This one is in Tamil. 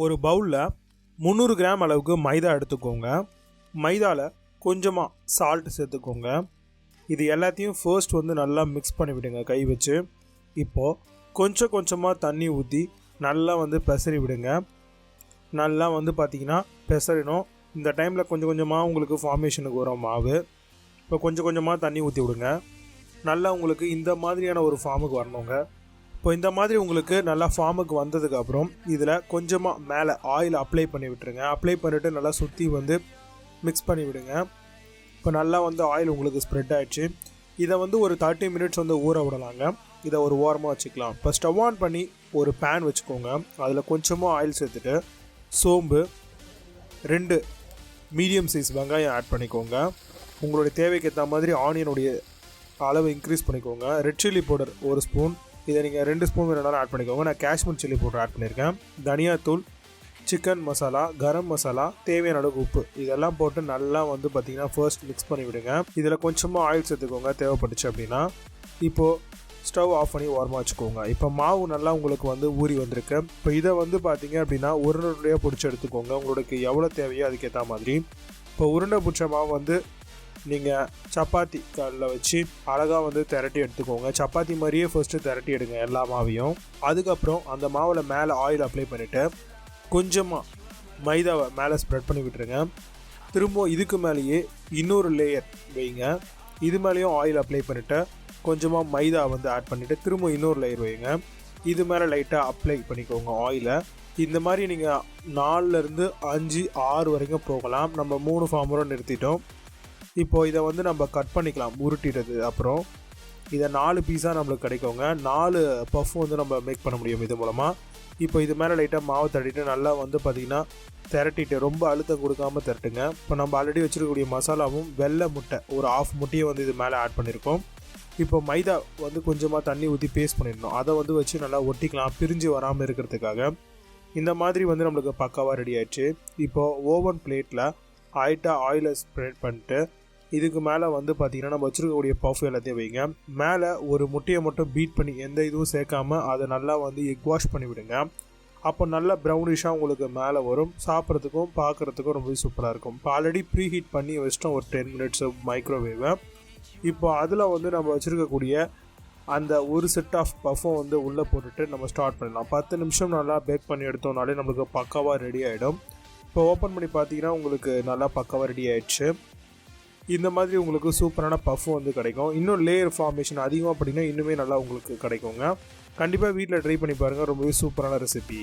ஒரு பவுலில் 300 கிராம் அளவுக்கு மைதா எடுத்துக்கோங்க. மைதாவில் கொஞ்சமாக சால்ட் சேர்த்துக்கோங்க. இது எல்லாத்தையும் ஃபர்ஸ்ட் நல்லா மிக்ஸ் பண்ணி விடுங்க கை வச்சு. இப்போது கொஞ்சம் கொஞ்சமாக தண்ணி ஊற்றி நல்லா பெசரி விடுங்க. நல்லா பார்த்திங்கன்னா பெசரிடும். இந்த டைமில் கொஞ்சம் கொஞ்சமாக உங்களுக்கு ஃபார்மேஷனுக்கு வரும் மாவு. இப்போ கொஞ்சம் கொஞ்சமாக தண்ணி ஊற்றி விடுங்க. நல்லா உங்களுக்கு இந்த மாதிரியான ஒரு ஃபார்முக்கு வரணுங்க. இப்போ இந்த மாதிரி உங்களுக்கு நல்லா ஃபார்முக்கு வந்ததுக்கப்புறம் இதில் கொஞ்சமாக மேலே ஆயில் அப்ளை பண்ணி விட்டுருங்க. அப்ளை பண்ணிவிட்டு நல்லா சுற்றி மிக்ஸ் பண்ணி விடுங்க. இப்போ நல்லா ஆயில் உங்களுக்கு ஸ்ப்ரெட் ஆகிடுச்சு. இதை ஒரு 30 மினிட்ஸ் ஊற விடலாங்க. இதை ஒரு ஓரமாக வச்சுக்கலாம். இப்போ ஸ்டவ் ஆன் பண்ணி ஒரு பேன் வச்சுக்கோங்க. அதில் கொஞ்சமாக ஆயில் சேர்த்துட்டு சோம்பு, 2 மீடியம் சைஸ் வெங்காயம் ஆட் பண்ணிக்கோங்க. உங்களுடைய தேவைக்கு ஏற்ற மாதிரி ஆனியனுடைய அளவு இன்க்ரீஸ் பண்ணிக்கோங்க. ரெட் சில்லி பவுடர் 1 ஸ்பூன், இதை நீங்கள் 2 ஸ்பூன் வேணாலும் ஆட் பண்ணிக்கோங்க. நான் காஷ்மீர் சில்லி பவுடர் ஆட் பண்ணியிருக்கேன். தனியாத்தூள், சிக்கன் மசாலா, கரம் மசாலா, தேவையான அளவுக்கு உப்பு, இதெல்லாம் போட்டு நல்லா பார்த்திங்கன்னா ஃபர்ஸ்ட் மிக்ஸ் பண்ணி விடுங்க. இதில் கொஞ்சமாக ஆயில் சேர்த்துக்கோங்க தேவைப்பட்டுச்சு அப்படின்னா. இப்போது ஸ்டவ் ஆஃப் பண்ணி ஓரமாக வச்சுக்கோங்க. இப்போ மாவு நல்லா உங்களுக்கு ஊறி வந்திருக்கு. இப்போ இதை பார்த்திங்க அப்படின்னா உருண்டையாக பிடிச்சி எடுத்துக்கோங்க. உங்களுக்கு எவ்வளோ தேவையோ அதுக்கேற்ற மாதிரி. இப்போ உருண்டை பிடிச்ச மாவு நீங்கள் சப்பாத்தி கல்லில் வச்சு அழகாக திரட்டி எடுத்துக்கோங்க. சப்பாத்தி மாதிரியே ஃபர்ஸ்ட்டு திரட்டி எடுங்க எல்லா மாவையும். அதுக்கப்புறம் அந்த மாவில் மேலே ஆயில் அப்ளை பண்ணிவிட்டு கொஞ்சமாக மைதாவை மேலே ஸ்ப்ரெட் பண்ணி விட்டுருங்க. திரும்ப இதுக்கு மேலேயே இன்னொரு லேயர் வைங்க. இது மேலேயும் ஆயில் அப்ளை பண்ணிவிட்டு கொஞ்சமாக மைதா ஆட் பண்ணிவிட்டு திரும்ப இன்னொரு லேயர் வைங்க. இது மேலே லைட்டாக அப்ளை பண்ணிக்கோங்க ஆயிலை. இந்த மாதிரி நீங்கள் 4லேருந்து 5, 6 வரைக்கும் போகலாம். நம்ம 3 ஃபார்மும் நிறுத்திட்டோம். இப்போது இதை நம்ம கட் பண்ணிக்கலாம் உருட்டிடுறது. அப்புறம் இதை 4 பீஸாக நம்மளுக்கு கிடைக்குங்க. 4 பஃப் நம்ம மேக் பண்ண முடியும் இது மூலமாக. இப்போ இது மேலே லைட்டாக மாவு தட்டிட்டு நல்லா பார்த்திங்கன்னா திரட்டிட்டு ரொம்ப அழுத்தம் கொடுக்காமல் திரட்டுங்க. இப்போ நம்ம ஆல்ரெடி வச்சுருக்கக்கூடிய மசாலாவும் வெள்ளை முட்டை ஒரு 1/2 முட்டையை இது மேலே ஆட் பண்ணியிருக்கோம். இப்போ மைதா கொஞ்சமாக தண்ணி ஊற்றி பேஸ்ட் பண்ணிடணும். அதை வச்சு நல்லா ஒட்டிக்கலாம் பிரிஞ்சு வராமல் இருக்கிறதுக்காக. இந்த மாதிரி நம்மளுக்கு பக்காவாக ரெடி ஆயிடுச்சு. இப்போது ஓவன் பிளேட்டில் ஆயிலை ஸ்ப்ரெட் பண்ணிட்டு இதுக்கு மேலே பார்த்திங்கன்னா நம்ம வச்சுருக்கக்கூடிய பஃப் எல்லாத்தையும் வைங்க. மேலே ஒரு முட்டையை மட்டும் பீட் பண்ணி எந்த இதுவும் சேர்க்காமல் அதை நல்லா எக் வாஷ் பண்ணி விடுங்க. அப்போ நல்லா ப்ரௌனிஷாக உங்களுக்கு மேலே வரும். சாப்பிட்றதுக்கும் பார்க்குறதுக்கும் ரொம்ப சூப்பராக இருக்கும். இப்போ ஆல்ரெடி ப்ரீ ஹீட் பண்ணி வச்சிட்டோம் ஒரு 10 மினிட்ஸ் மைக்ரோவேவை. இப்போ அதில் நம்ம வச்சுருக்கக்கூடிய அந்த ஒரு செட் ஆஃப் பஃபும் உள்ளே போட்டுட்டு நம்ம ஸ்டார்ட் பண்ணலாம். 10 நிமிஷம் நல்லா பேக் பண்ணி எடுத்தோம்னாலே நம்மளுக்கு பக்காவாக ரெடி ஆகிடும். இப்போ ஓப்பன் பண்ணி பார்த்தீங்கன்னா உங்களுக்கு நல்லா பக்காவாக ரெடி ஆகிடுச்சு. இந்த மாதிரி உங்களுக்கு சூப்பரான பஃப் கிடைக்கும். இன்னும் லேயர் ஃபார்மேஷன் அதிகமாக பண்ணிங்கன்னா இன்னுமே நல்லா உங்களுக்கு கிடைக்குங்க. கண்டிப்பாக வீட்டில் ட்ரை பண்ணி பாருங்கள். ரொம்பவே சூப்பரான ரெசிபி.